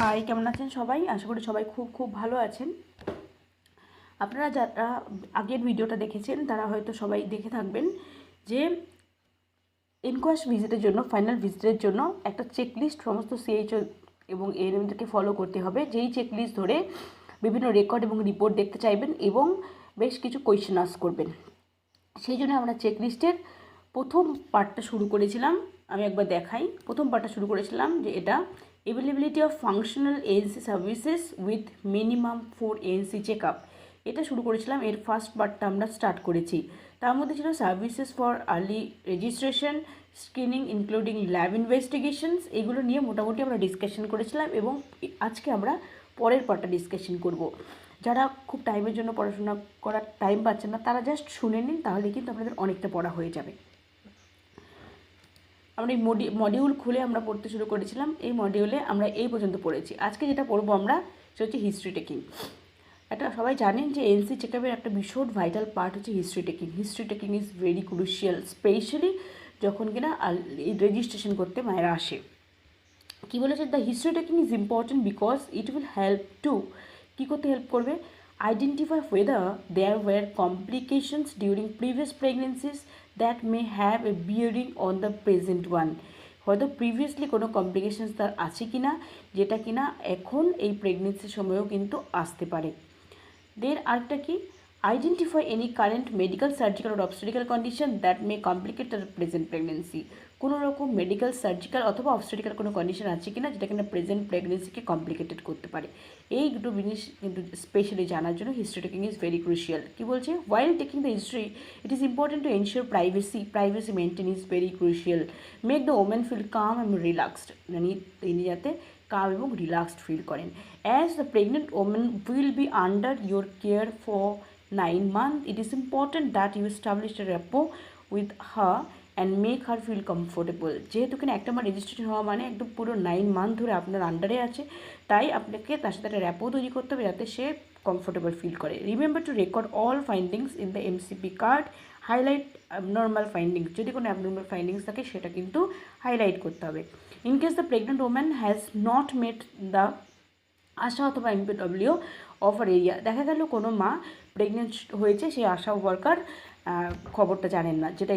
High, কেমন আছেন সবাই? আশা করি সবাই খুব খুব ভালো আছেন। আপনারা যারা আগের ভিডিওটা দেখেছেন তারা হয়তো সবাই দেখে থাকবেন যে ইনকোয়াস্ট ভিজিটের জন্য, ফাইনাল ভিজিটের জন্য একটা চেকলিস্ট সমস্ত সিএইচও এবং এএনএমদেরকে ফলো করতে হবে। যেই চেকলিস্ট ধরে বিভিন্ন রেকর্ড এবং রিপোর্ট দেখতে চাইবেন এবং বেশ কিছু কোয়েশ্চেন আস্ক করবেন। সেই জন্য আমরা চেকলিস্টের প্রথম পার্টটা শুরু করেছিলাম। আমি একবার দেখাই। প্রথম পার্টটা শুরু করেছিলাম যে এটা availability of functional ANC services with minimum 4 ANC check up. এটা শুরু করেছিলাম। এর ফার্স্ট পার্টটা আমরা স্টার্ট করেছি। তার মধ্যে ছিল services for early registration, screening including lab investigations. এগুলো নিয়ে মোটামুটি আমরা ডিসকাশন করেছিলাম এবং আজকে আমরা পরের পার্টটা ডিসকাশন করব। যারা খুব টাইমের জন্য পড়াশোনা করার টাইম পাচ্ছেন না তারা জাস্ট শুনে নিন, তাহলে কিন্তু আপনাদের অনেকটা পড়া হয়ে যাবে। আমরা এই মডিউল খুলে আমরা পড়তে শুরু করেছিলাম। এই মডিউলে আমরা এই পর্যন্ত পড়েছি। আজকে যেটা পড়বো আমরা সেটা হচ্ছে হিস্ট্রি টেকিং। এটা সবাই জানেন যে এনসি চেকআপের একটা ভীষণ ভাইটাল পার্ট হচ্ছে history taking. History taking is very crucial, specially যখন কিনা রেজিস্ট্রেশন করতে মায়েরা আসে। কী বলেছে? The history taking is important because it will help to, কী করতে হেল্প করবে? Identify whether there were complications during previous pregnancies that may have a bearing on the present one. হয়তো প্রিভিয়াসলি কোনো কমপ্লিকেশনস তার আছে কি না, যেটা কিনা এখন এই প্রেগনেন্সির সময়েও কিন্তু আসতে পারে। দের আরেকটা কি? Identify any current medical, surgical or obstetrical condition that may complicate the present pregnancy. কোনো রকম মেডিকেল, সার্জিক্যাল অথবা অবস্টেটিক্যাল কোনো কন্ডিশন আছে কিনা যেটা কিনা প্রেজেন্ট প্রেগনেন্সিকে কমপ্লিকেটেড করতে পারে। এই দুটো জিনিস কিন্তু স্পেশালি জানার জন্য history taking is very crucial. কী বলছে? While taking the history it is important to ensure privacy maintain is very crucial. Make the women feel calm and relaxed, মানে তিনি যাতে কাম এবং রিল্যাক্সড ফিল করেন। As the pregnant women will be under your care for 9 months, it is important that you establish a rapport with her and make her feel comfortable. যেহেতু কিনা একটা আমার registration হওয়া মানে একদম পুরো 9 মান্থ ধরে আপনার আন্ডারে আছে, তাই আপনাকে তার সাথে একটা র্যাপো তৈরি করতে হবে যাতে সে কমফোর্টেবল ফিল করে। Remember to record all findings in the MCP card, highlight abnormal findings. যদি কোনো অ্যাবনর্মাল ফাইন্ডিংস থাকে সেটা কিন্তু হাইলাইট করতে হবে। In case the pregnant woman has not met the ASHA অথবা এমপিডব্লিউ অফার এরিয়া। দেখা গেল কোনো মা প্রেগনেন্ট হয়েছে, সেই আশা ওয়ার্কার খবরটা জানেন না, যেটা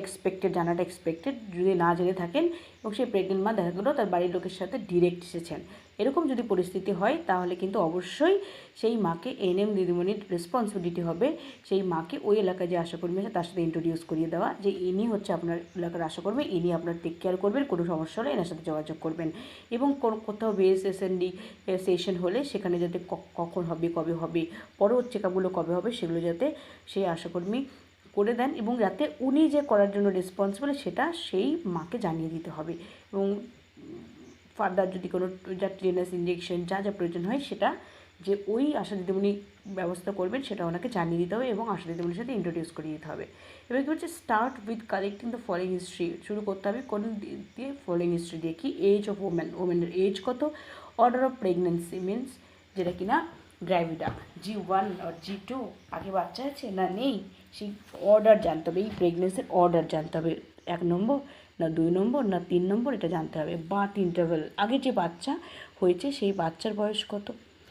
জানাটা এক্সপেক্টেড। যদি না জেনে থাকেন এবং সেই প্রেগনেন্ট মা দেখা গেলো তার বাড়ির লোকের সাথে ডিরেক্ট এসেছেন, এরকম যদি পরিস্থিতি হয় তাহলে কিন্তু অবশ্যই সেই মাকে এএনএম দিদিমণির রেসপন্সিবিলিটি হবে সেই মাকে ওই এলাকায় যে আশাকর্মী আছে তার সাথে ইন্ট্রোডিউস করিয়ে দেওয়া, যে ইনি হচ্ছে আপনার এলাকার আশাকর্মী, ইনি আপনার টেক কেয়ার করবেন, কোনো সমস্যা হলে এনার সাথে যোগাযোগ করবেন। এবং কোথাও বিএসএসএনডি সেশন হলে সেখানে যাতে কখন হবে, কবে হবে, পরবর্তী চেকআপগুলো কবে হবে, সেগুলো যাতে সেই আশাকর্মী করে দেন এবং যাতে উনি যে করার জন্য রেসপন্সিবল সেটা সেই মাকে জানিয়ে দিতে হবে। এবং ফার্দার যদি কোনো যা টেটানাস ইঞ্জেকশন যা যা প্রয়োজন হয় সেটা যে ওই আশা দিদিমণি ব্যবস্থা করবেন সেটা ওনাকে জানিয়ে দিতে হবে এবং আশা দিদিমণির সাথে ইন্ট্রোডিউস করিয়ে দিতে হবে। এবার কী হচ্ছে? Start with collecting the following history. শুরু করতে হবে কোন দিয়ে? ফলোইং হিস্ট্রি দিয়ে। কি? এজ অফ ওমেনের এজ কত, অর্ডার অফ প্রেগনেন্সি মিনস যেটা কিনা গ্র্যাভিডা, G1 আর G2, আগে বাচ্চা আছে না নেই, সেই অর্ডার জানতে হবে। এই প্রেগনেন্সির অর্ডার জানতে হবে, 1 নম্বর না 2 নম্বর না 3 নম্বর, এটা জানতে হবে। বার্থ ইন্টারভ্যাল, আগে যে বাচ্চা হয়েছে সেই বাচ্চার বয়স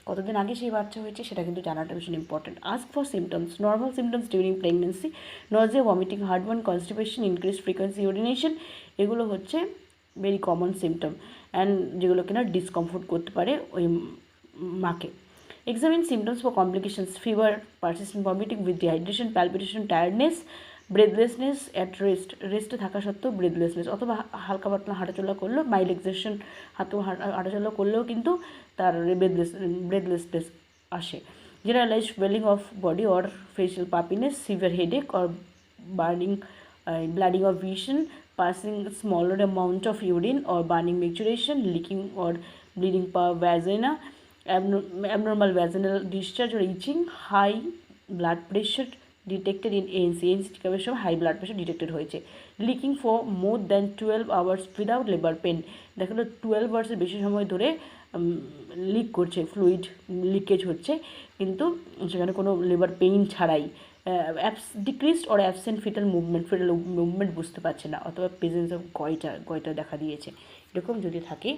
কতদিন আগে সেই বাচ্চা হয়েছে সেটা কিন্তু জানাটা ভীষণ important. Ask for symptoms, normal symptoms during pregnancy, Nazia, vomiting, heartburn, constipation, increase frequency urination, এগুলো হচ্ছে ভেরি কমন সিমটম অ্যান্ড যেগুলো কিনা ডিসকমফোর্ট করতে পারে ওই মাকে। Examine symptoms for complications, fever, persistent vomiting with dehydration, palpitation, tiredness, breathlessness at রেস্টে থাকা সত্ত্বেও ব্রেথলেসনেস, অথবা হালকা পাতলা হাঁটাচলা করলেও, মাইল্ড এক্সারশন হাঁটাচলা করলেও কিন্তু তার ব্রেথলেসনেস আসে। Generalise swelling of body or facial puffiness, severe headache or burning, blurring of vision, passing smaller amount of urine or burning micturition, leaking or bleeding per vagina, abnormal vaginal discharge or itching, high blood pressure detected in ANC চেকআপের সময় high blood pressure detected হয়েছে। Leaking for more than 12 hours without labour pain, দেখা গেলো 12 আওয়ার্সের বেশি সময় ধরে leak করছে, fluid leakage হচ্ছে কিন্তু সেখানে কোনো লেবার পেইন ছাড়াই। Decreased or absent fetal movement বুঝতে পারছে না, অথবা প্রেজেন্স অফ গয়টা দেখা দিয়েছে, এরকম যদি থাকে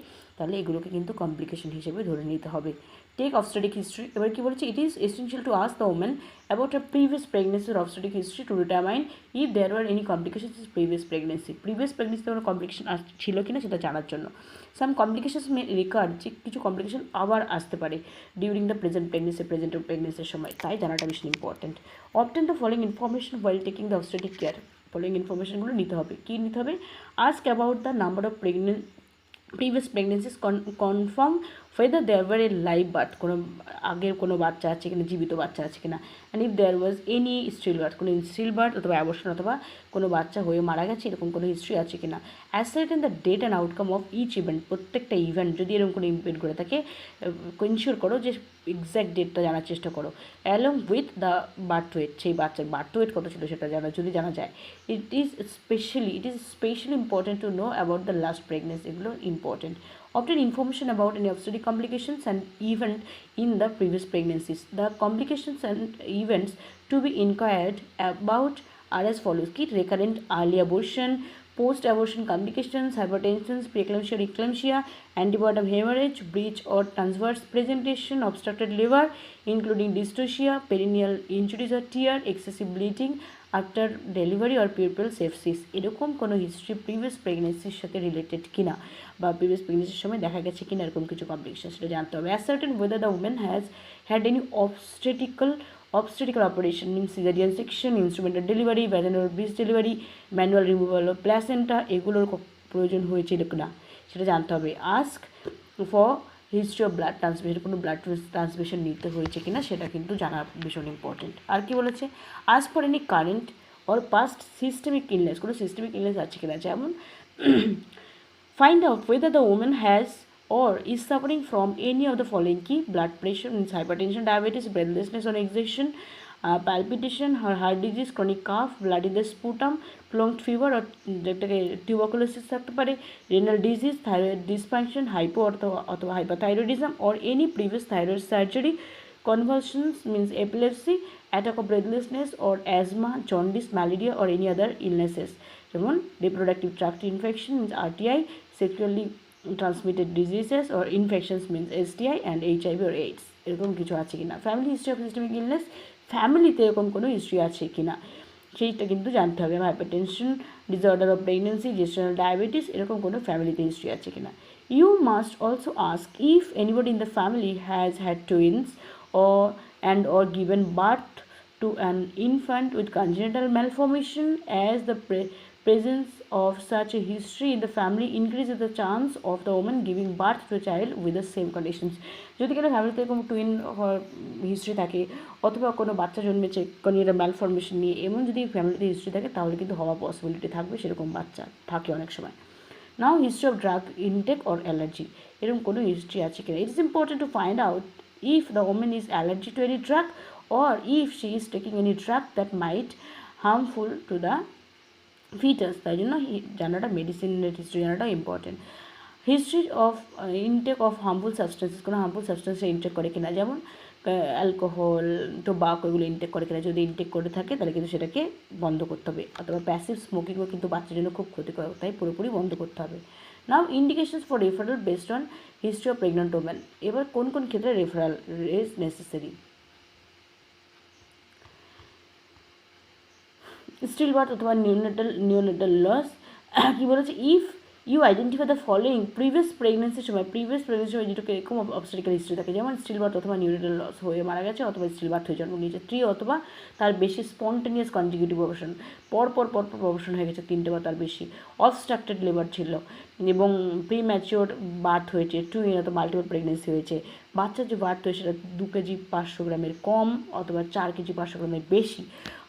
তাহলে এগুলোকে কিন্তু কমপ্লিকেশন হিসেবে ধরে নিতে হবে। Take obstetric history. এবার কি বলেছে, it is essential to ask the women about a previous প্রেগনেন্সির obstetric history to determine if there were any complications is previous প্রেগনেন্সিতে কোনো কমপ্লিকেশন ছিল কিনা সেটা জানার জন্য। সাম কমপ্লিকেশনস মে রিকার, যে কিছু কমপ্লিকেশন আবার আসতে পারে ডিউরিং দ্য প্রেজেন্ট প্রেগনেন্সির সময়, তাই জানাটা ভীষণ important. Obtain the following information while taking the obstetric care. Following ইনফরমেশনগুলো নিতে হবে। কী নিতে হবে? Ask about the number of previous pregnancies, confirm whether there were a live birth, কোনো আগের কোনো বাচ্চা আছে কিনা, জীবিত বাচ্চা আছে কিনা, and if there was any still birth, কোনো স্টিল বার্থ অথবা অ্যাবর্শন অথবা কোনো বাচ্চা হয়ে মারা গেছে এরকম কোনো হিস্ট্রি আছে কিনা। Ascertain the date and outcome of each event, প্রত্যেকটা ইভেন্ট যদি এরকম কোনো ইভেন্ট করে থাকে ইনশিওর করো যে এক্স্যাক্ট ডেটটা জানার চেষ্টা করো। Along with the birth weight, সেই বাচ্চার বার্থ ওয়েট কত ছিল সেটা যদি জানা যায়। It is specially important to know about the last pregnancy, এগুলো important. Obtain information about any obstetric complications and event in the previous pregnancies. The complications and events to be inquired about are as follows: key recurrent early abortion, post-abortion complications, hypertension, preeclampsia, eclampsia, antibiotic hemorrhage, breech or transverse presentation, obstructed liver, including dystocia, perineal injuries or tear, excessive bleeding after delivery or puerperal sepsis, এরকম কোনো history previous প্রেগনেন্সির সাথে related কিনা বা previous প্রেগনেন্সির সময় দেখা গেছে কিনা এরকম কিছু কমপ্লিকেশন, সেটা জানতে হবে। Ascertain whether the women has had any obstetrical operation, means cesarean section, instrumental delivery, vaginal breech delivery, manual removal of placenta, এগুলোর প্রয়োজন হয়েছিল কিনা সেটা জানতে হবে। Ask for history of blood transmission, কোনো ব্লাড ট্রান্সমিশন নিতে হয়েছে কিনা সেটা কিন্তু জানা ভীষণ ইম্পর্টেন্ট। আর কি বলেছে? আজ for any current or past systemic illness, কোনো সিস্টেমিক ইলনেস আছে কিনা, যেমন find out whether the woman has or is suffering from any of the following key: blood pressure, means hypertension, diabetes, breathlessness or exhaustion, palpitation, heart disease, chronic cough, blood in the sputum, prolonged fever or যেটাকে tuberculosis থাকতে পারে, renal disease, thyroid dysfunction, hypo অথবা hypothyroidism or any previous thyroid surgery, convulsions, means epilepsy, attack of breathlessness or asthma, jaundice, malaria or any other illnesses, যেমন reproductive tract infection, means RTI, sexually transmitted diseases or infections, means STI and HIV or AIDS, এরকম কিছু আছে কিনা। Family history of systemic illness, ফ্যামিলিতে এরকম কোনো history আছে কিনা সেইটা কিন্তু জানতে হবে। Hypertension, disorder of pregnancy, gestational diabetes, এরকম কোনো ফ্যামিলিতে হিস্ট্রি আছে কিনা। You must also ask if anybody in the family has had twins or given birth to an infant with congenital malformation, as the presence of such a history in the family increases the chance of the woman giving birth to a child with the same conditions. যদি কোনো ফ্যামিলিতে এরকম twin history থাকে অথবা কোনো বাচ্চা জন্মেছে congenital malformation নিয়ে, এমন যদি ফ্যামিলিতে হিস্ট্রি থাকে তাহলে কিন্তু হওয়ার পসিবিলিটি থাকবে, সেরকম বাচ্চা থাকে অনেক সময়। Now history of drug intake or allergy, এরকম কোনো হিস্ট্রি আছে কিনা। It is important to find out if the woman is allergic to any drug or if she is taking any drug that might harmful to the fetus, তাই জন্য জানাটা মেডিসিনের history জানাটা important. History of intake of harmful substances, কোনো harmful substance intact করে কিনা, যেমন alcohol, tobacco, এগুলো ইনটেক করে কিনা, যদি ইনটেক করে থাকে তাহলে কিন্তু সেটাকে বন্ধ করতে হবে। অথবা প্যাসিভ স্মোকিংও কিন্তু বাচ্চার জন্য খুব ক্ষতিকর, তাই পুরোপুরি বন্ধ করতে হবে। Now indications for referral based on history of pregnant women, এবার কোন কোন ক্ষেত্রে referral is necessary. Still birth অথবা নিওনেটাল লস, কী বলেছে? If you identify the following previous প্রেগনেন্সির সময় যেটাকে এরকম অবস্টেটিক্যাল হিস্ট্রি থাকে, যেমন স্টিল বার্থ অথবা নিওনেটাল লস হয়ে মারা গেছে অথবা স্টিল বার্থ হয়ে জন্ম নিয়েছে, 3 অথবা তার বেশি স্পন্টেনিয়াস কনজিকিউটিভ অবর্শন, পরপর অবর্শন হয়ে গেছে 3টে বা তার বেশি, অবস্ট্রাক্টেড লিভার ছিল এবং প্রিম্যাচিওর বার্থ হয়েছে, টুইন অথবা মাল্টিপল প্রেগনেন্সি হয়েছে, বাচ্চার যে বার্থ হয়েছে সেটা 2 কেজি 500 গ্রামের কম অথবা 4 কেজি 500 গ্রামের বেশি,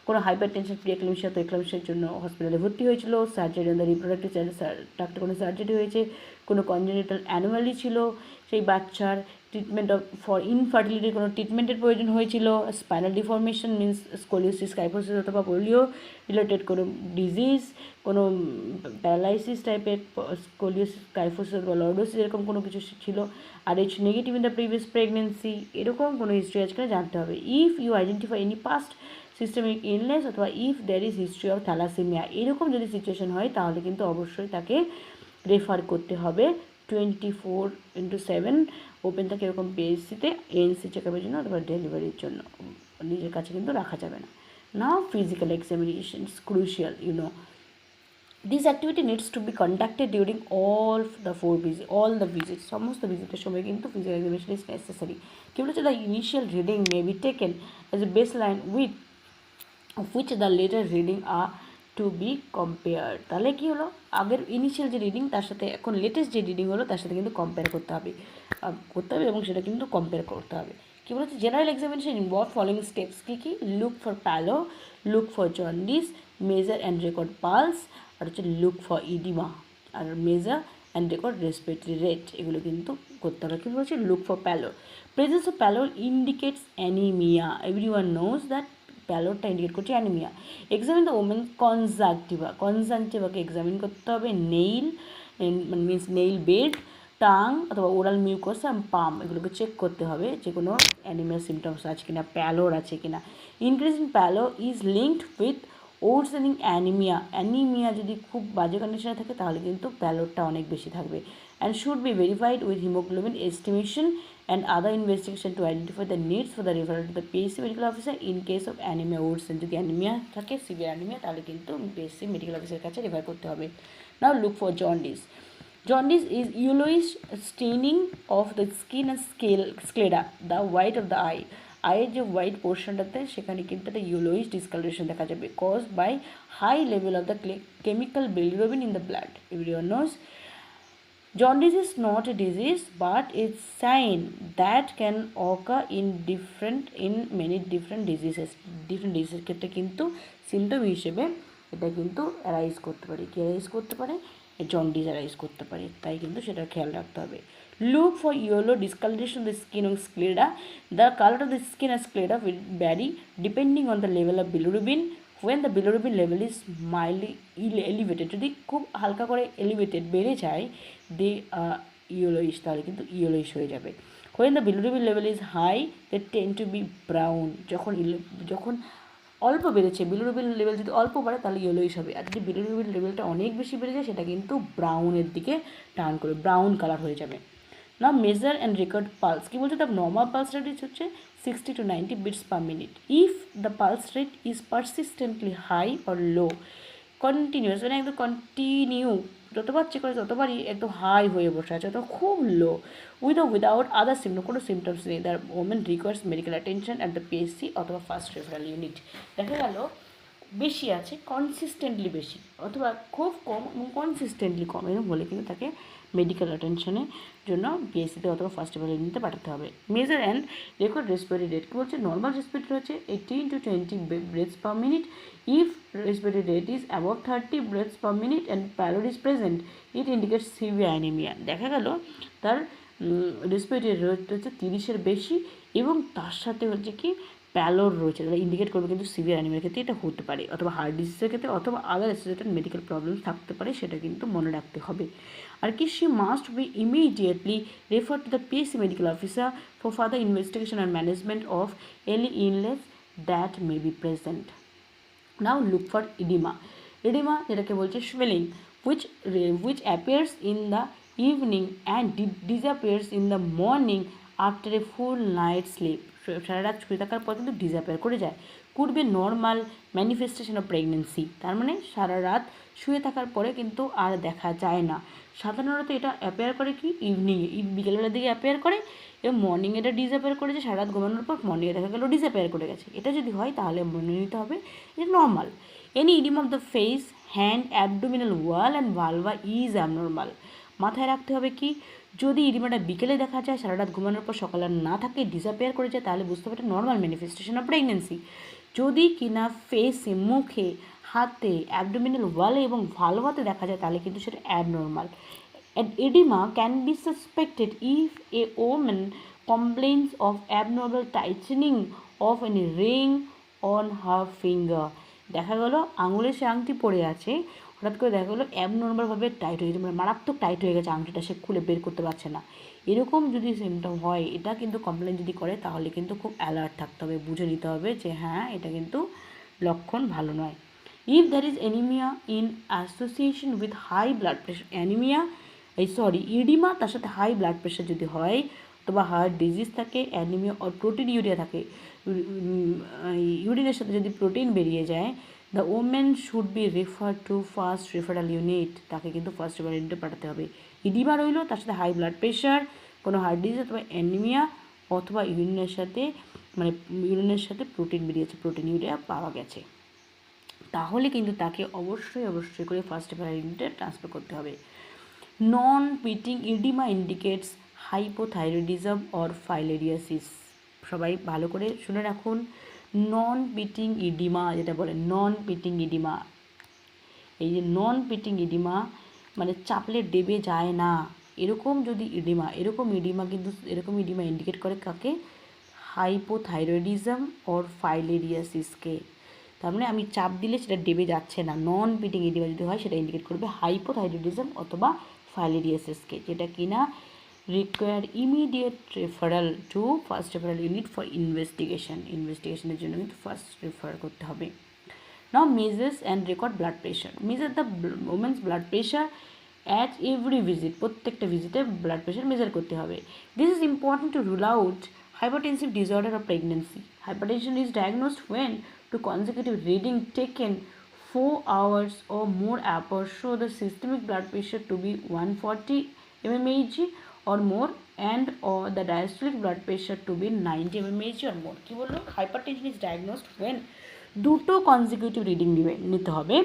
কোনো হাইপার টেনশন, প্রিএক্লাম্পসিয়া তো এক্লাম্পসিয়ার জন্য হসপিটালে ভর্তি হয়েছিল, surgery on the reproductive doctor কোনো সার্জারি হয়েছে, কোনো কনজেনিটাল অ্যানোমালি ছিল সেই বাচ্চার, ট্রিটমেন্ট ফর ইনফার্টিলিটির কোনো ট্রিটমেন্টের প্রয়োজন হয়েছিল, spinal deformation, means scoliosis, kyphosis অথবা পোলিও রিলেটেড কোনো ডিজিজ, কোনো প্যারালাইসিস টাইপের স্কোলিওসিস, কাইফোসিস অথবা লর্ডোসিস, এরকম কোনো কিছু ছিল, R H negative in the previous pregnancy, এরকম কোনো হিস্ট্রি আজকে জানতে হবে। If you identify any past systemic illness অথবা if there is history of thalassemia, এরকম যদি সিচুয়েশন হয় তাহলে কিন্তু অবশ্যই তাকে রেফার করতে হবে 24/7 ওপেন থাকে এরকম পিএইচসিতে এএনসি চেকআপের জন্য অথবা ডেলিভারির জন্য, নিজের কাছে কিন্তু রাখা যাবে না। Now physical examination is crucial, This activity needs to be conducted during all the visits. সমস্ত ভিজিটের সময় কিন্তু physical examination is necessary. কি বলেছে, the initial reading may be taken as a baseline with which the later reading are to be compared. তাহলে কি হলো, আগের initial যে রিডিং তার সাথে এখন লেটেস্ট যে রিডিং হলো তার সাথে কিন্তু কম্পেয়ার করতে হবে এবং সেটা কিন্তু কম্পেয়ার করতে হবে। কী বলেছে, general examination involve following steps. কী look for pallor, look for jaundice, measure and record pulse, আর হচ্ছে লুক ফর ইডিমা, আর measure and record respiratory rate, এগুলো কিন্তু করতে হবে। কী বলছে, look for pallor, presence of pallor indicates anemia, everyone knows that প্যালোরটা ইন্ডিকেট করছে অ্যানিমিয়া। এক্সামিন দ্য ওমেন কনজাংটিভাকে এক্সামিন করতে হবে, nail means nail bed, tongue অথবা ওরাল মিউকোসা পাম, এগুলোকে চেক করতে হবে যে কোনো অ্যানিমিয়া সিমটমস আছে কিনা, প্যালোর আছে কিনা। Increase in pallor is linked with worsening anemia যদি খুব বাজে কন্ডিশনে থাকে তাহলে কিন্তু প্যালোরটা অনেক বেশি থাকবে। And should be verified with haemoglobin estimation and other investigation to identify the needs for the referral to the PSC medical officer in case of anemia worsen. যদি অ্যানিমিয়া থাকে, সিভিয়ার অ্যানিমিয়া, তাহলে কিন্তু PSC মেডিকেল অফিসারের কাছে refer করতে হবে। Now look for jaundice. Jaundice is yellowish staining of the skin and sclera, the white of the eye. আয়ের যে হোয়াইট পোর্শনটাতে সেখানে কিন্তু একটা ইয়েলোইশ ডিসকালারেশন দেখা যাবে, caused by high level of the chemical bilirubin in the blood. Everyone knows jaundice is not a disease but it's sign that can occur in many different diseases ক্ষেত্রে কিন্তু symptom হিসেবে এটা কিন্তু arise করতে পারে। কি অ্যারাইজ করতে পারে, জন্ডিস অ্যারাইজ করতে পারে, তাই কিন্তু সেটা খেয়াল রাখতে হবে। Look for yellow discoloration of the skin and sclera. The color of the skin and sclera will vary depending on the level of bilirubin. When the bilirubin level is mildly elevated, যদি খুব হালকা করে elevated বেড়ে যায়, দে yellowish, তাহলে কিন্তু yellowish হয়ে যাবে। When the bilirubin level is high, they tend to be brown. যখন অল্প বেড়েছে, বিলিরুবিন লেভেল যদি অল্প বাড়ে তাহলে ইয়েলোইশ হবে, আর যদি বিলিরুবিন লেভেলটা অনেক বেশি বেড়ে যায় সেটা কিন্তু ব্রাউনের দিকে টার্ন করে ব্রাউন কালার হয়ে যাবে। না মেজার অ্যান্ড রেকর্ড পালস। কী বলছে, দ্য নর্মাল পালস রেট হচ্ছে 60 to 90 beats per minute. If the pulse rate is persistently high or low, continuous মানে একদম কন্টিনিউ, যতবার চেক করে ততবারই একদম হাই হয়ে বসে আছে, অত খুব লো, উইদাউট আদার সিমটম, কোনো সিমটমস নেই, the women requires medical attention at the PSC অথবা ফার্স্ট রেফারেল ইউনিট। দেখা গেল বেশি আছে, কনসিস্টেন্টলি বেশি, অথবা খুব কম এবং কনসিস্টেন্টলি কম, এরকম বলে কিন্তু তাকে মেডিকেল অ্যাটেনশনের জন্য পিএসসিতে অথবা ফার্স্ট রেফারেল ইউনিটে পাঠাতে হবে। Measure and record respiratory rate. কী বলছে, নর্মাল রেসপিরেটরি হচ্ছে 18 to 20 breaths per minute. If respiratory rate is above 30 breaths per minute and pallor is present, it indicates severe anemia. দেখা গেল তার রেসপিরেটরি রেট হচ্ছে 30-এর বেশি এবং তার সাথে হচ্ছে কি প্যালোর রয়েছে, তাহলে ইন্ডিকেট করবে কিন্তু সিভিয়ার অ্যানিমিয়ার ক্ষেত্রে এটা হতে পারে, অথবা হার্ট ডিজিজের ক্ষেত্রে অথবা আদার অ্যাসোসিয়েটেড মেডিকেল প্রবলেম থাকতে পারে, সেটা কিন্তু মনে রাখতে হবে। আর কি, she must be immediately refer to the PSC medical officer for further investigation and management of any illness that may be present. Now look for oedema. Oedema যেটাকে বলছে swelling which appears in the evening and disappears in the morning after a full night sleep. সারা রাত শুয়ে থাকার পর কিন্তু disappear করে যায়। Could be normal manifestation of pregnancy, তার মানে সারা রাত শুয়ে থাকার পরে কিন্তু আর দেখা যায় না। সাধারণত এটা অ্যাপিয়ার করে কি ইভিনিংয়ে, বিকেলবেলার দিকে অ্যাপিয়ার করে এবং মর্নিং এটা ডিসঅ্যাপিয়ার করেছে, সারা রাত ঘুমানোর পর মর্নিংয়ে দেখা গেলো ডিসঅ্যাপিয়ার করে গেছে। এটা যদি হয় তাহলে মনে নিতে হবে এটা normal. Any edema of the face, hand, abdominal wall and vulva is abnormal. মাথায় রাখতে হবে কি, যদি ইডিমাটা বিকেলে দেখা যায়, সারা রাত ঘুমানোর পর সকালে না থাকে, ডিসঅ্যাপিয়ার করে যায়, তাহলে বুঝতে হবে এটা নর্মাল ম্যানিফেস্টেশন অফ প্রেগনেন্সি। যদি কিনা ফেসে, মুখে, হাতে, অ্যাবডোমিনাল ওয়ালে এবং ভালভাতে দেখা যায় তাহলে কিন্তু সেটা abnormal. Edema can be suspected if a woman complains of abnormal tightening of any ring on her finger. দেখা গেলো আঙুলে সে আংটি পরে আছে, হঠাৎ করে দেখা গেলো অ্যাবনর্মালভাবে টাইট হয়ে গেছে, মানে মারাত্মক টাইট হয়ে গেছে আংটিটা, সে খুলে বের করতে পারছে না। এরকম যদি সিমটম হয়, এটা কিন্তু কমপ্লেন যদি করে তাহলে কিন্তু খুব অ্যালার্ট থাকতে হবে, বুঝে নিতে হবে যে হ্যাঁ এটা কিন্তু লক্ষণ ভালো নয়। If there is anemia in association with high blood pressure, anemia oedema তার সাথে হাই ব্লাড প্রেশার যদি হয়, অথবা হার্ট ডিজিজ থাকে, অ্যানিমিয়া অর প্রোটিন ইউরিয়া থাকে, ইউরিনের সাথে যদি প্রোটিন বেরিয়ে যায়, the woman should be refer to first referral unit, তাকে কিন্তু ফার্স্ট রেফারাল ইউনিটে পাঠাতে হবে। ইডিমা রইল, তার সাথে হাই ব্লাড প্রেশার, কোনো হার্ট ডিজিজ অথবা অ্যানিমিয়া, অথবা ইউরিনের সাথে প্রোটিন বেরিয়েছে, প্রোটিন ইউরিয়া পাওয়া গেছে, তাহলে কিন্তু তাকে অবশ্যই করে ফার্স্ট রেফারাল ইউনিটে ট্রান্সফার করতে হবে। Non pitting edema indicates hypothyroidism or filariasis. সবাই ভালো করে শুনে রাখুন, নন পিটিং ইডিমা যেটা বলে, নন পিটিং ইডিমা, এই যে নন পিটিং ইডিমা মানে চাপলে ডেবে যায় না, এরকম ইডিমা ইন্ডিকেট করে কাকে? হাইপোথাইরয়েডিজম অর ফাইলেরিয়াসিসকে। তার মানে আমি চাপ দিলে সেটা ডেবে যাচ্ছে না, নন পিটিং ইডিমা যদি হয় সেটা ইন্ডিকেট করবে হাইপোথাইরয়েডিজম অথবা ফাইলেরিয়াসিসকে, যেটা কিনা require immediate referral to first referral unit for ইনভেস্টিগেশনের জন্য কিন্তু ফার্স্ট রেফার করতে হবে। Now measures and record blood pressure. Measure the woman's blood pressure at every visit, প্রত্যেকটা ভিজিটে ব্লাড প্রেশার মেজার করতে হবে। This is important to rule out hypertensive disorder of pregnancy. Hypertension is diagnosed when two consecutive reading taken 4 hours or more apart show the systemic blood pressure to be 140 mmHg or more and or the diastolic blood pressure to be 90 mmHg or more. কি বললো? Hypertension is diagnosed when দুটো consecutive reading নিতে হবে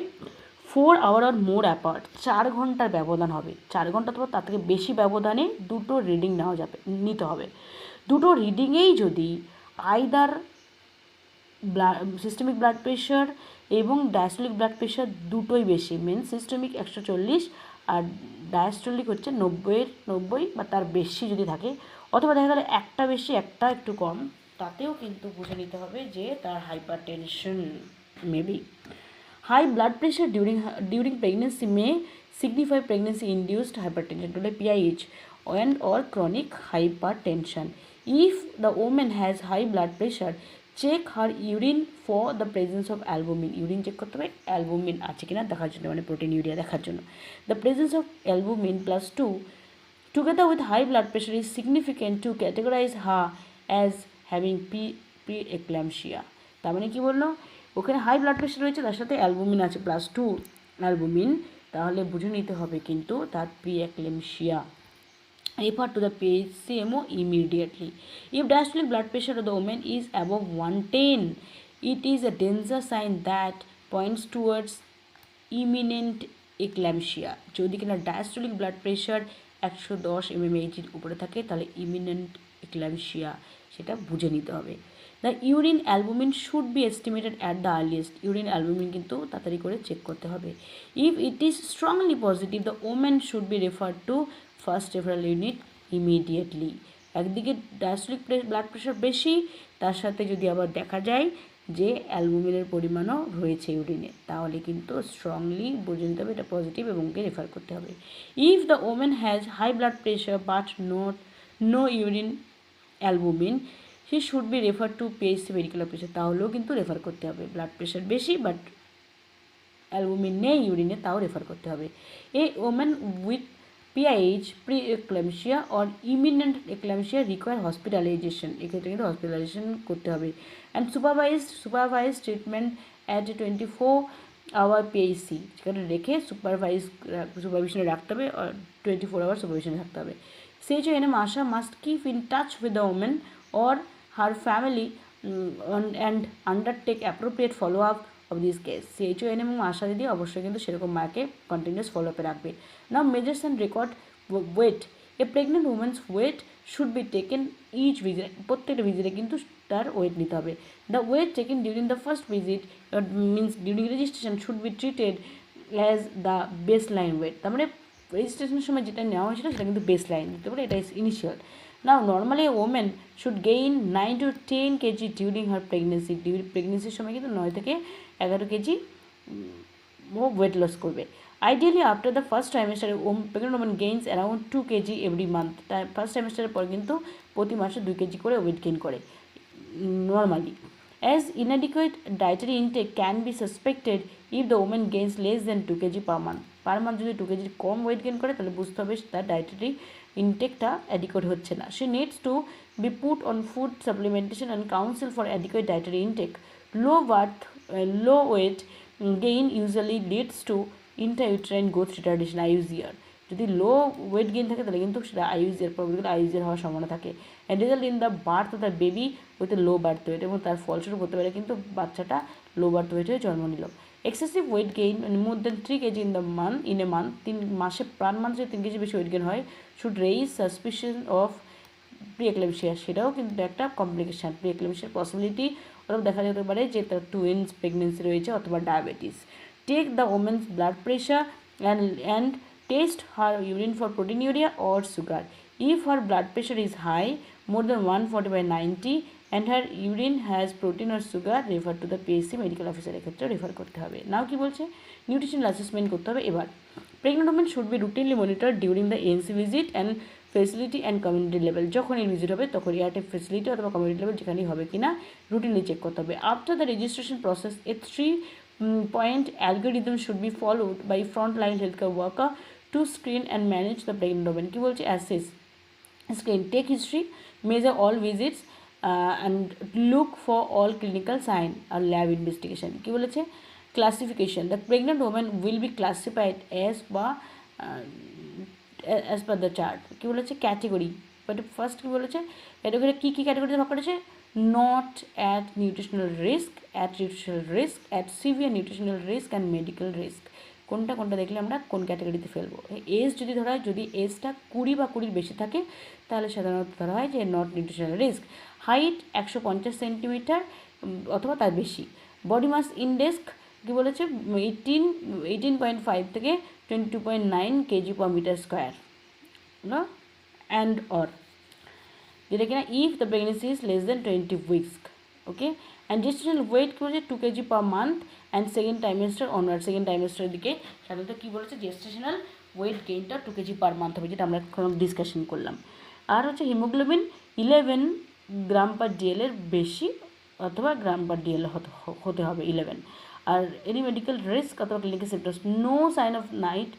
4 hour or more apart, 4 ঘন্টার ব্যবধান হবে, 4 ঘন্টা অথবা তার থেকে বেশি ব্যবধানে দুটো রিডিং নিতে হবে। দুটো রিডিংয়েই যদি আইদার সিস্টেমিক ব্লাড প্রেশার এবং ডায়াস্টোলিক ব্লাড প্রেশার দুটোই বেশি, মেন সিস্টেমিক 140 আর ডায়াস্টোলিক হচ্ছে 90 বা তার বেশি যদি থাকে, অথবা দেখা গেলে একটা বেশি একটা একটু কম, তাতেও কিন্তু বুঝে নিতে হবে যে তার hypertension maybe. High blood pressure during pregnancy may signify pregnancy induced hypertension, total PIH, and or chronic hypertension. If the woman has high blood pressure, check her urine for the presence of albumin. Urine check করতে হবে albumin আছে কিনা দেখার জন্য, মানে protein urea দেখার জন্য। The presence of albumin +2 together with high blood pressure is significant to categorize her as having preeclampsia. তার মানে কি বললো? ওখানে হাই ব্লাড প্রেশার রয়েছে, তার সাথে অ্যালবুমিন আছে +2 অ্যালবুমিন, তাহলে বুঝে নিতে হবে কিন্তু তার প্রিএক্লেমশিয়া। Refer to the PHCMO immediately. If diastolic blood pressure of the woman is above 110, it is a danger sign that points towards imminent eclampsia. যদি কিনা diastolic blood pressure 110 mmHg উপরে থাকে, তাহলে imminent eclampsia সেটা বুঝে নিতে হবে। The urine albumin should be estimated at the earliest. Urine albumin কিন্তু তাড়াতাড়ি করে চেক করতে হবে। If it is strongly positive, the woman should be referred to first referral unit immediately. একদিকে ডায়াস্টোলিক ব্লাড প্রেশার বেশি, তার সাথে যদি আবার দেখা যায় যে অ্যালবুমিনের পরিমাণও রয়েছে ইউরিনে, তাহলে কিন্তু স্ট্রংলি বুঝে নিতে হবে এটা পজিটিভ এবং ওকে রেফার করতে হবে। If the woman has high blood pressure but no urine albumin, he should be refer to PHC medical officer, তাহলেও কিন্তু রেফার করতে হবে। ব্লাড প্রেশার বেশি বাট অ্যালবুমিন নেই ইউরিনে, তাও রেফার করতে হবে। A woman with PIH, pre-eclampsia or imminent eclampsia require hospitalization, এক্ষেত্রে কিন্তু হসপিটালাইজেশন করতে হবে। And supervised treatment at 24 hour PHC, সেখানে রেখে সুপারভিশনে রাখতে হবে, 24 hour সুপারভিশনে থাকতে হবে। CHO/NM ASHA must keep in touch with the woman or her family and undertake appropriate follow-up of this case. CHO/NM এবং আশা দিদি অবশ্যই কিন্তু সেরকম মাকে কন্টিনিউয়াস ফলো আপে রাখবে। Now measures and record weight. A pregnant woman's weight should be taken each visit. প্রত্যেকটা ভিজিটে কিন্তু তার ওয়েট নিতে হবে। The weight taken during the first visit means during registration should be treated as the baseline weight. তার মানে রেজিস্ট্রেশনের সময় যেটা নেওয়া হয়েছিল সেটা কিন্তু বেসলাইন দিতে পারে, এটা is initial. Now normally a woman should gain 9 to 10 kg during her pregnancy. প্রেগনেন্সির সময় কিন্তু 9 থেকে 11 কেজি ও ওয়েট লস করবে। Ideally after the first trimester, pregnant woman gains around 2 kg every month. তার ফার্স্ট ট্রাইমেস্টারের পর কিন্তু প্রতি মাসে 2 কেজি করে ওয়েট গেইন করে normally. As inadequate dietary intake can be suspected if the woman gains less than 2 kg per per month যদি 2 কেজির কম weight gain করে তাহলে বুঝতে হবে তার ডায়েটারি ইনটেকটা অ্যাডিকুয়েট হচ্ছে না। She needs to be put on food supplementation and counsel for adequate dietary intake. Low weight gain usually leads to intrauterine growth retardation IUGR। যদি লো ওয়েট গেইন থাকে তাহলে কিন্তু সেটা IUGR প্রবলেমগুলো IUGR হওয়ার সম্ভাবনা থাকে। And result in the birth of the baby with low birth wait, এবং তার ফলস্বরূপ হতে পারে কিন্তু বাচ্চাটা লো বার্থ ওয়েট হয়ে জন্ম নিল। Excessive weight gain more than 3 kg in a month, 3 মাসে প্রাণ মাসে 3 কেজি বেশি ওয়েট গেইন হয়, should raise suspicion of preeclampsia. সেটাও কিন্তু একটা কমপ্লিকেশান। প্রিএক্লেমশিয়ার পসিবিলিটি অথবা দেখা যেতে পারে যে তার টুইন্স প্রেগনেন্সি রয়েছে অথবা diabetes. Take the woman's blood pressure and test her urine for proteinuria or sugar. If her blood pressure is high, more than 140/90, and her urine has protein or sugar, refer to the PSC medical অফিসারের ক্ষেত্রে refer করতে হবে। নাও কি বলছে, nutritional assessment করতে হবে। এবার pregnant women should B routinely monitor during the ANC visit and facility and community level. যখন এই ভিজিট হবে তখন এয়ারটেক ফেসিলিটি অথবা কমিউনিটি লেভেল যেখানেই হবে কিনা রুটিনলি চেক করতে হবে। After the registration process A 3-point algorithm should be followed by frontline healthcare worker to screen and manage the pregnant woman. কি বলছে, assess, screen, take history, measure all visits and look for all clinical sign or lab investigation. কি বলেছে, classification, the pregnant woman will be classified as per the chart. কি বলেছে, category, but first কি বলেছে, category কী কী ক্যাটেগরিতে ভাগ করেছে, not at nutritional risk, at nutritional risk, at severe nutritional risk and medical risk. কোনটা কোনটা দেখলে আমরা কোন ক্যাটাগরিতে ফেলবো। এজ যদি ধরা হয়, যদি এজটা 20 বা 20 বেশি থাকে তাহলে সাধারণত ধরা হয় যে not nutritional risk. Height 150 centimetre অথবা তার বেশি। বডি মাস ইনডেক্স কী বলেছে, 18.5 থেকে 22.9 kg/m², না, অ্যান্ড অর, যেটা কিনা if the pregnancy is less than 20 weeks, okay. And gestational weight কী বলেছে, 2 kg/month and second trimester onward. Second টাইমেস্টারের দিকে সাধারণত কী বলেছে, জেস্টেশনাল ওয়েট গেইনটা 2 kg/month হবে, যেটা আমরা এখন ডিসকাশন করলাম। আর হচ্ছে হিমোগ্লোবিন 11 g/dl এর বেশি অথবা g/dl হতে হবে 11। আর এনি মেডিকেল রিস্ক অথবা clinical symptoms, no sign of night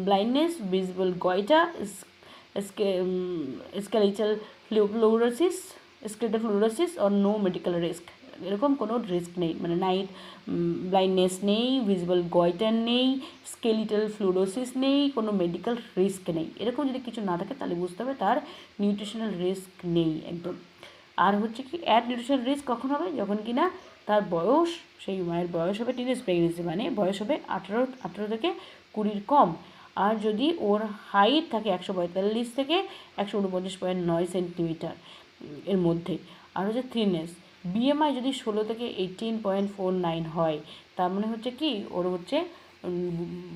blindness, visible goiter, skeletal fluorosis or no medical risk। এরকম কোনো রিস্ক নেই, মানে নাইট ব্লাইন্ডনেস নেই, ভিজিবল গয়টার নেই, স্কেলিটাল ফ্লুরোসিস নেই, কোনো মেডিকেল রিস্ক নেই। এরকম যদি কিছু না থাকে তাহলে বুঝতে হবে তার নিউট্রিশনাল রিস্ক নেই একদম। আর হচ্ছে কি, অ্যাড নিউট্রিশনাল রিস্ক কখন হবে, যখন কিনা তার বয়স, সেই মায়ের বয়স হবে টিনেজ প্রেগনেন্সি, মানে বয়স হবে 18 থেকে 20 কম। আর যদি ওর হাইট থাকে 145 থেকে 149.9 সেন্টিমিটার এর মধ্যে। আর হচ্ছে থিনেস, BMI যদি 16 থেকে 18.49 হয়, তার মানে হচ্ছে কি ওর হচ্ছে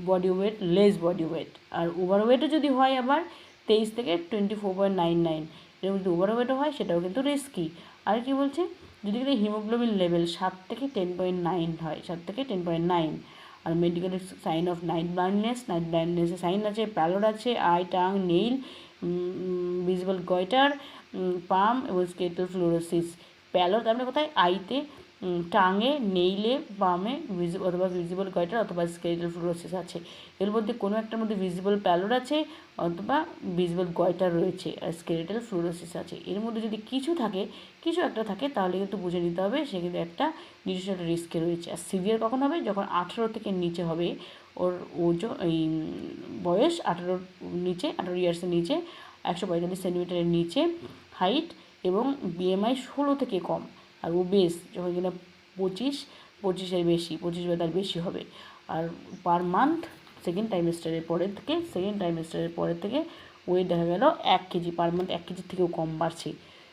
body weight, less body weight. আর ওভার ওয়েটও যদি হয় আবার 23 থেকে 24.99, এরকম যদি ওভার ওয়েটও হয় সেটাও কিন্তু রিস্কি। আর কি বলছে, যদি কিন্তু হিমোগ্লোবিন লেভেল 7 থেকে 10.9 হয়, 7 থেকে 10.9। আর মেডিকেল সাইন অফ নাইট ব্লাইন্ডনেসের সাইন আছে, প্যালোড আছে, eye, tongue, nail, visible goiter, palm এবং স্কেলেটাল ফ্লুরোসিস। প্যালোড আমরা কোথায়, আইতে, টাঙে, নেইলে, পামে অথবা ভিজিবল গয়টার অথবা স্কেলেটাল ফ্লুরোসিস আছে। এর মধ্যে কোনো একটার মধ্যে ভিজিবল প্যালোড আছে অথবা ভিজিবল গয়টার রয়েছে আর স্কেলেটাল ফ্লুরোসিস আছে। এর মধ্যে যদি কিছু একটা থাকে তাহলে কিন্তু বুঝে নিতে হবে সে কিন্তু একটা নিউট্রিশনাল রিস্কে রয়েছে। আর সিভিয়ার কখন হবে, যখন 18 থেকে নিচে হবে ওর এই বয়স, 18 নিচে, 18 ইয়ার্সের নিচে, 145 সেন্টিমিটারের নিচে হাইট এবং BMI 16 থেকে কম। আর ওবেস যখন কিনা 25-এর বেশি, 25 বা তার বেশি হবে। আর পার মান্থ সেকেন্ড টাইমেস্টারের পরের থেকে ওয়েট দেখা গেল 1 কেজি পার মান্থ, 1 কেজির থেকেও কম বাড়ছে,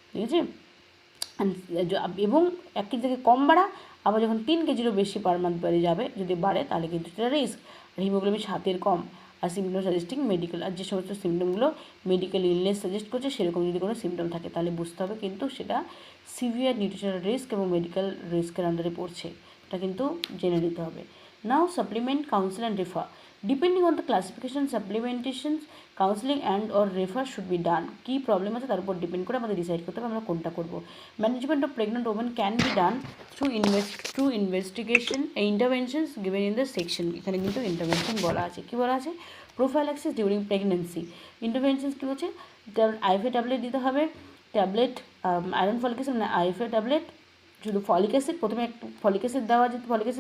ঠিক আছে। এবং 1 কেজি থেকে কম বাড়া, আবার যখন 3 কেজিরও বেশি পার মান্থ বেড়ে যাবে, যদি বাড়ে তাহলে কিন্তু সেটা রিস্ক। আর হিমোগ্লোবিন 7-এর কম, আর সিমটম সাজেস্টিং মেডিকেল, আর যে সমস্ত সিমটমগুলো মেডিকেল ইলনেস সাজেস্ট করছে সেরকম যদি কোনো সিমটম থাকে তাহলে বুঝতে হবে কিন্তু সেটা সিভিয়ার নিউট্রিশনাল রিস্ক এবং মেডিকেল রিস্কের আন্ডারে পড়ছে, এটা কিন্তু জেনে নিতে হবে। Now supplement, counsel and refer. Depending on the classification supplementation counselling and or refer should be done. কী প্রবলেম আছে তার উপর ডিপেন্ড করে আমাদের ডিসাইড করতে হবে আমরা কোনটা করবো। Management of pregnant women can be done through investigation interventions given in the section. এখানে কিন্তু ইন্টারভেনশন বলা আছে। কী বলা আছে? Prophylaxis during pregnancy. ইন্টারভেনশনস কী হচ্ছে? আইএফএ ট্যাবলেট দিতে হবে, ট্যাবলেট আয়রন ফলিক অ্যাসিড মানে আইএফএ ট্যাবলেট, শুধু ফলিক অ্যাসিড, প্রথমে একটু ফলিক অ্যাসিড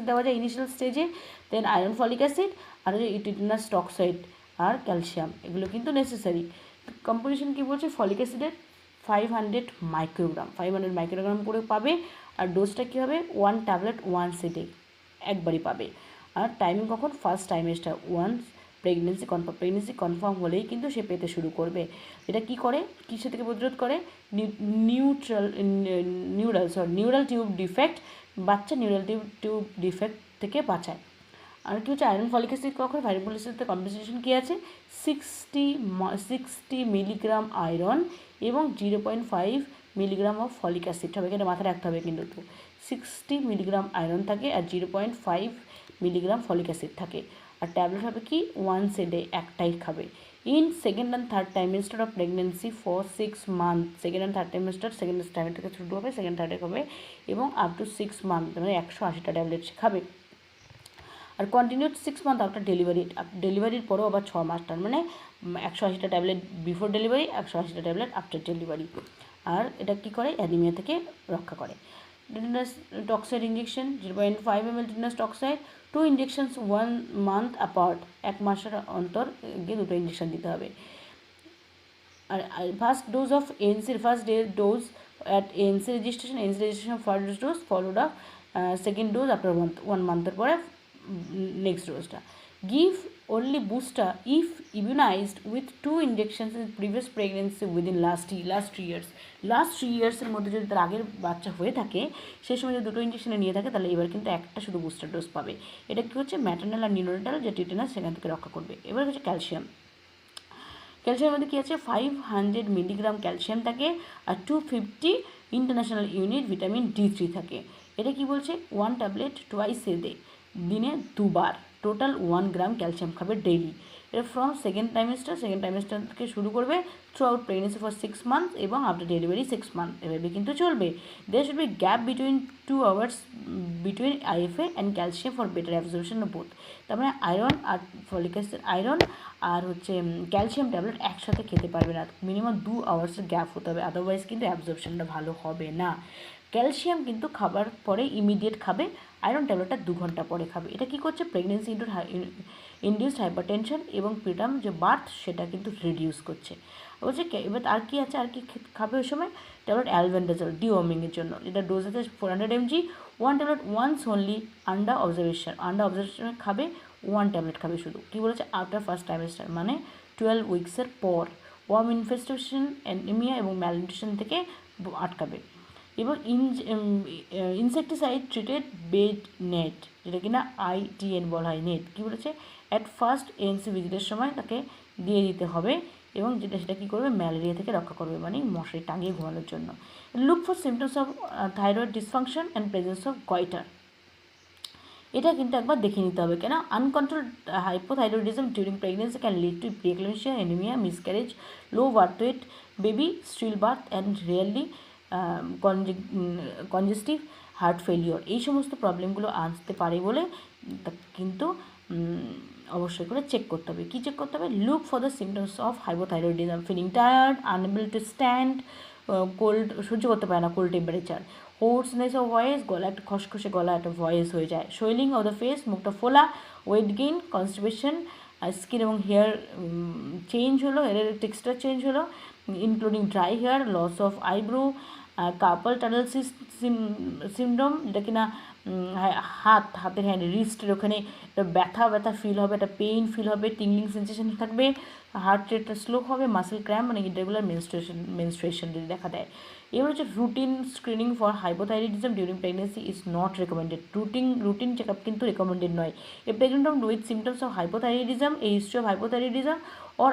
দেওয়া যায় ইনিশিয়াল স্টেজে, দেন আয়রন ফলিক অ্যাসিড আর হচ্ছে টিটেনাস টক্সাইড আর ক্যালসিয়াম, এগুলো কিন্তু নেসেসারি। কম্পোজিশন কী বলছে? ফলিক অ্যাসিডের 500 মাইক্রোগ্রাম 500 মাইক্রোগ্রাম করে পাবে। আর ডোজটা কী হবে? 1 ট্যাবলেট 1 সেটে একবারই পাবে। আর টাইমিং কখন? ফার্স্ট টাইমেস্টার, ওয়ান্স প্রেগনেন্সি কনফার্ম হলেই কিন্তু সে পেতে শুরু করবে। এটা কি করে? কিসে থেকে প্রতিরোধ করে? নিউরাল টিউব ডিফেক্ট, বাচ্চা নিউরাল টিউব ডিফেক্ট থেকে বাঁচায়। আর কি হচ্ছে? আয়রন ফলিক অ্যাসিড কখন? আয়রন ফলিক অ্যাসিডের কম্পোজিশন কী আছে? 60 মিলিগ্রাম আয়রন এবং 0.5 মিলিগ্রাম অফ ফলিক অ্যাসিড হবে। এখানে মাথায় রাখতে হবে কিন্তু 60 মিলিগ্রাম আয়রন থাকে আর 0.5 মিলিগ্রাম ফলিক অ্যাসিড থাকে। আর ট্যাবলেট হবে কি? 1 a day, একটাই খাবে। In second and third trimester of pregnancy for 6 months, second and third trimester, second টাইমের থেকে শুরু হবে, সেকেন্ড থার্ডে হবে এবং আপ টু 6 months মানে 180টা ট্যাবলেট সে খাবে। আর কন্টিনিউড 6 months আফটার ডেলিভারির পরেও আবার 6 মাস, তার মানে 180টা ট্যাবলেট বিফোর ডেলিভারি, 180টা ট্যাবলেট আফটার ডেলিভারি। আর এটা কী করে? অ্যানিমিয়া থেকে রক্ষা করে। Tetanus toxoid injection 0.5 ml tetanus toxoid, 2 injections 1 month apart, 1 মাসের অন্তর গিয়ে 2টো ইঞ্জেকশন দিতে হবে। আর ফার্স্ট ডোজ অফ এনসির dose at ANC registration first dose followed up second dose after 1 মান্থের পরে নেক্সট ডোজটা। Give only booster if immunized with 2 injections in previous pregnancy within last 3 years. Last 3 yearsের মধ্যে যদি তার আগের বাচ্চা হয়ে থাকে, সেই সময় যদি 2টো ইঞ্জেকশনে নিয়ে থাকে, তাহলে এবার কিন্তু একটা শুধু বুস্টার ডোজ পাবে। এটা কী হচ্ছে? ম্যাটার্নাল আর নিউনাটাল যে টিটেনাস সেখান থেকে রক্ষা করবে। এবার হচ্ছে ক্যালসিয়াম। ক্যালসিয়ামের মধ্যে কী আছে? 500 মিলিগ্রাম ক্যালসিয়াম থাকে আর 250 ইন্টারন্যাশনাল ইউনিট ভিটামিন D3 থাকে। এটা কি বলছে? 1 ট্যাবলেট টুয়াইস এ ডে, দিনে 2 বার, টোটাল 1 গ্রাম ক্যালসিয়াম খাবে ডেইলি। এটা ফ্রম সেকেন্ড টাইমেস্টার থেকে শুরু করবে throughout pregnancy for 6 months এবং আফটার ডেলিভারি 6 months, এভাবে কিন্তু চলবে। There should be gap between 2 hours between IFA and calcium for better absorption of both. তার মানে আয়রন আর ফলিক অ্যাসিড, আয়রন আর হচ্ছে ক্যালসিয়াম ট্যাবলেট একসাথে খেতে পারবে না, মিনিমাম 2 hours গ্যাপ হতে হবে, আদারওয়াইজ কিন্তু অ্যাবজর্পশনটা ভালো হবে না। ক্যালসিয়াম কিন্তু খাবার পরে ইমিডিয়েট খাবে, আয়রন ট্যাবলেটটা 2 ঘন্টা পরে খাবে। এটা কী করছে? প্রেগনেন্সি ইনডিউসড হাইপারটেনশন এবং প্রিটার্ম যে বার্থ সেটা কিন্তু রিডিউস করছে। বলছে এবার আর কি আছে? আর কি খাবে ওই সময়? ট্যাবলেট অ্যালবেন্ডাজল ডিওয়ার্মিংয়ের জন্য, এটা ডোজ আছে 400 mg, 1 tablet once only under অবজারভেশনে খাবে, 1 ট্যাবলেট খাবে শুধু। কী বলেছে? আফটার ফার্স্ট টাইমেস্টার মানে 12 উইক্সের পর। ওয়ার্ম ইনফেস্টেশন, অ্যানিমিয়া এবং ম্যালনিউট্রিশন থেকে আটকাবে। এবং ইনসেকটিসাইড ট্রিটেড বেড নেট, যেটা কিনা ITN বলা হয়, নেট। কী বলেছে? অ্যাট ফার্স্ট এনসি ভিজিটের সময় তাকে দিয়ে দিতে হবে এবং সেটা কী করবে? ম্যালেরিয়া থেকে রক্ষা করবে, মানে মশারি টাঙিয়ে ঘুমানোর জন্য। Look for symptoms of thyroid dysfunction and presence of goiter, এটা কিন্তু একবার দেখে নিতে হবে। কেন? Uncontrolled hypothyroidism during pregnancy can lead to pre-eclampsia, anemia, miscarriage, low birth weight, baby still birth and really congestive heart failure. এই সমস্ত প্রবলেমগুলো আসতে পারে বলে কিন্তু অবশ্যই করে চেক করতে হবে। কী চেক করতে হবে? Look for the symptoms of hypothyroidism, feeling tired, unable to stand, cold, সহ্য করতে পারে না cold temperature, hoarseness of voice, গলা একটা খসখসে গলা একটা ভয়েস হয়ে যায়, সোয়েলিং অফ দ্য ফেস, মুখটা ফোলা, ওয়েট গেইন, কনস্টিপেশন, স্কিন এবং হেয়ার চেঞ্জ হলো, হেয়ারের টেক্সচার চেঞ্জ হলো, including dry hair, loss of eyebrow, carpal tunnel syndrome, যেটা কিনা হাতের রিস্টের ওখানে একটা ব্যথা ফিল হবে, একটা পেইন ফিল হবে, টিংলিং সেন্সেশন থাকবে, হার্ট রেটটা স্লো হবে, মাসেল ক্র্যাম্প মানে ইরেগুলার মেনস্ট্রুয়েশন যদি দেখা দেয়। এবার হচ্ছে routine screening for hypothyroidism during pregnancy is not recommended. Routine check up কিন্তু রেকমেন্ডেড নয়। A pregnant with symptoms of hypothyroidism, a history of hypothyroidism or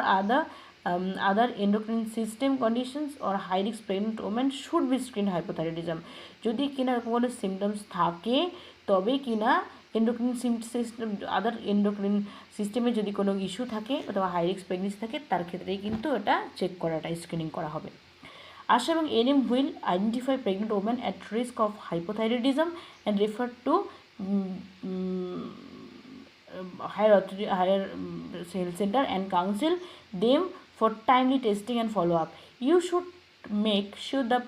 other endocrine system conditions or high risk pregnant women should be screened hypothyroidism। যদি কিনা এরকম কোনো symptoms থাকে তবে কিনা endocrine system, আদার endocrine সিস্টেমে যদি কোনো ইস্যু থাকে অথবা হাই রিস্ক প্রেগনেন্সি থাকে তার ক্ষেত্রেই কিন্তু এটা চেক করাটা, স্ক্রিনিং করা হবে। আশা এবং NM will identify pregnant women at risk of hypothyroidism and refer to higher health center and counsel them for timely testing and follow-up. You should make sure the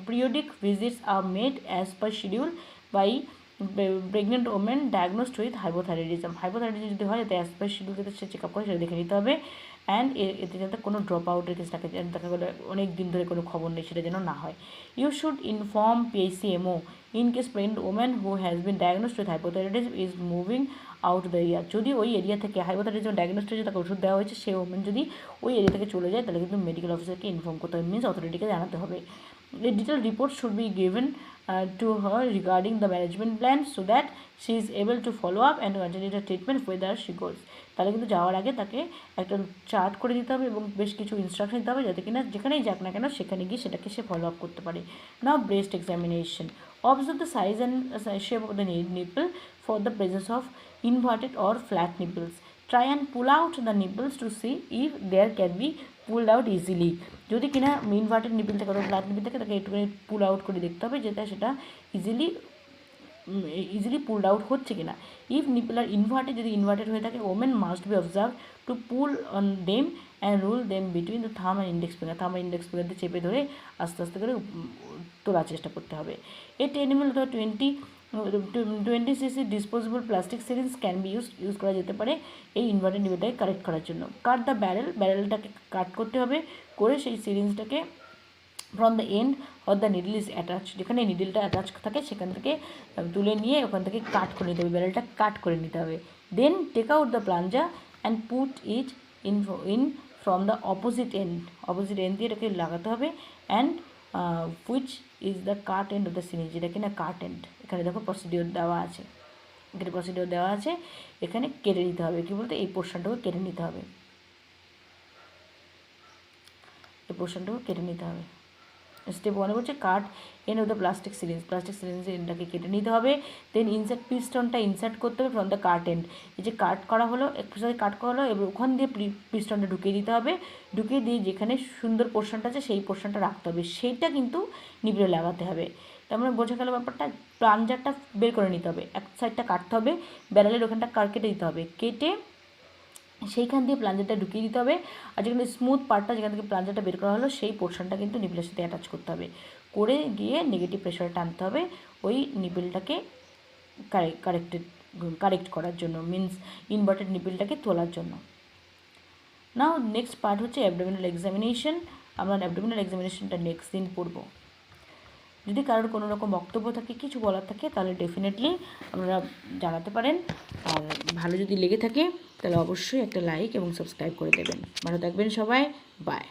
periodic visits are made as per schedule by pregnant women diagnosed with hypothyroidism. Hypothyroidism যদি হয় যাতে as per schedule যাতে সে check up করে সেটা দেখে নিতে হবে, and এতে যাতে কোনো ড্রপ আউটের কেস থাকে, দেখা গেলো অনেক দিন ধরে কোনো খবর নেই, সেটা যেন না হয়। You should inform PHCMO in case pregnant woman who has been diagnosed with hypothyroidism is moving out the area. যদি ওই এরিয়া থেকে হাইপোথাইরয়েডিজম ডায়াগনোস্ট হয়েছে, তাকে ওষুধ দেওয়া হয়েছে, সেই ওমেন যদি ওই এরিয়া থেকে চলে যায় তাহলে কিন্তু মেডিকেল অফিসারকে ইনফর্ম করতে হবে, মিনস অথরিটিকে জানাতে হবে। A detailed report should be given to her regarding the management plan so that she is able to follow up and continue the treatment whether she goes. তাহলে কিন্তু যাওয়ার আগে তাকে একটা চার্ট করে দিতে হবে এবং বেশ কিছু ইনস্ট্রাকশন দিতে হবে যাতে কিনা যেখানেই যাক না কেন সেখানে গিয়ে সেটাকে সে ফলো আপ করতে পারে। Now breast examination. Observe the size and shape of the nipple for the presence of inverted or flat nipples. Try and pull out the nipples to see if there can be pulled out easily. যদি কিনা inverted nipple থাকে অথবা flat nipple থাকে তাকে একটুখানি পুল out করে দেখতে হবে যেটা সেটা ইজিলি পুলড আউট হচ্ছে কিনা। ইফ নিপল আর ইনভার্টেড, যদি ইনভার্টেড হয়ে থাকে women must be observe two pool on them and rule them between the থাম অ্যান্ড ইন্ডেক্স ফিঙ্গার। থাম অ্যান্ড ইন্ডেক্স ফিঙ্গার দিয়ে চেপে ধরে আস্তে আস্তে করে তোলার চেষ্টা করতে হবে। এই 10 ml অথবা 20 cc disposable plastic syringe can be use করা যেতে পারে এই ইনভার্টেড নিপলটাকে কারেক্ট করার জন্য। কাট দ্য ব্যারেলটাকে কাট করতে হবে, করে সেই সিরিঞ্জটাকে from the end or the needle is attach, যেখানে নিডলটা অ্যাটাচ থাকে সেখান থেকে তুলে নিয়ে ওখান থেকে কাট করে নিতে হবে, ব্যারেলটা কাট করে নিতে হবে। Then take out the plunger and put it in from the opposite end দিয়ে এটাকে লাগাতে হবে। And which is the cut end of the syringe, যেটা কিনা কাট এন্ড। এখানে দেখো প্রসিডিওর দেওয়া আছে, এখানে কেটে নিতে হবে, কী বলতে এই পোর্শনটাকে কেটে নিতে হবে, স্টেপ 1 বলছে cut end of the plastic syringe এন্ডটাকে কেটে নিতে হবে। দেন ইনসার্ট পিস্টনটা ইনসার্ট করতে হবে ফ্রম দ্য কাট এন্ড। এই যে কাট করা হলো, একটু সাথে কাট করা হলো, এবার ওখান দিয়ে পিস্টনটা ঢুকিয়ে দিতে হবে, ঢুকিয়ে দিয়ে যেখানে সুন্দর পোর্শনটা আছে সেই পোর্শনটা রাখতে হবে, সেইটা কিন্তু নিপলে লাগাতে হবে। তার মানে বোঝা গেল ব্যাপারটা। প্লাঞ্জারটা বের করে নিতে হবে, এক সাইডটা কাটতে হবে, ব্যারেলের ওখানটা কেটে দিতে হবে, কেটে সেইখান দিয়ে প্লাঞ্জারটা ঢুকিয়ে দিতে হবে। আর যেখানে স্মুথ পার্টটা যেখান থেকে প্লাঞ্জারটা বের করা হলো সেই পোর্শনটা কিন্তু নিপলের সাথে অ্যাটাচ করতে হবে, করে গিয়ে নেগেটিভ প্রেশারে টানতে হবে ওই নিপলটাকে কারেক্ট করার জন্য, মিনস ইনভার্টেড নিপলটাকে তোলার জন্য। নাও নেক্সট পার্ট হচ্ছে অ্যাবডোমিনাল এক্সামিনেশন। আমরা অ্যাবডোমিনাল এক্সামিনেশনটা নেক্সট দিন পড়ব। যদি কারোর কোনো রকম বক্তব্য থাকে, কিছু বলার থাকে, তাহলে ডেফিনেটলি আপনারা জানাতে পারেন। আর ভালো যদি লেগে থাকে তাহলে অবশ্যই একটা লাইক এবং সাবস্ক্রাইব করে দেবেন। ভালো থাকবেন সবাই, বাই।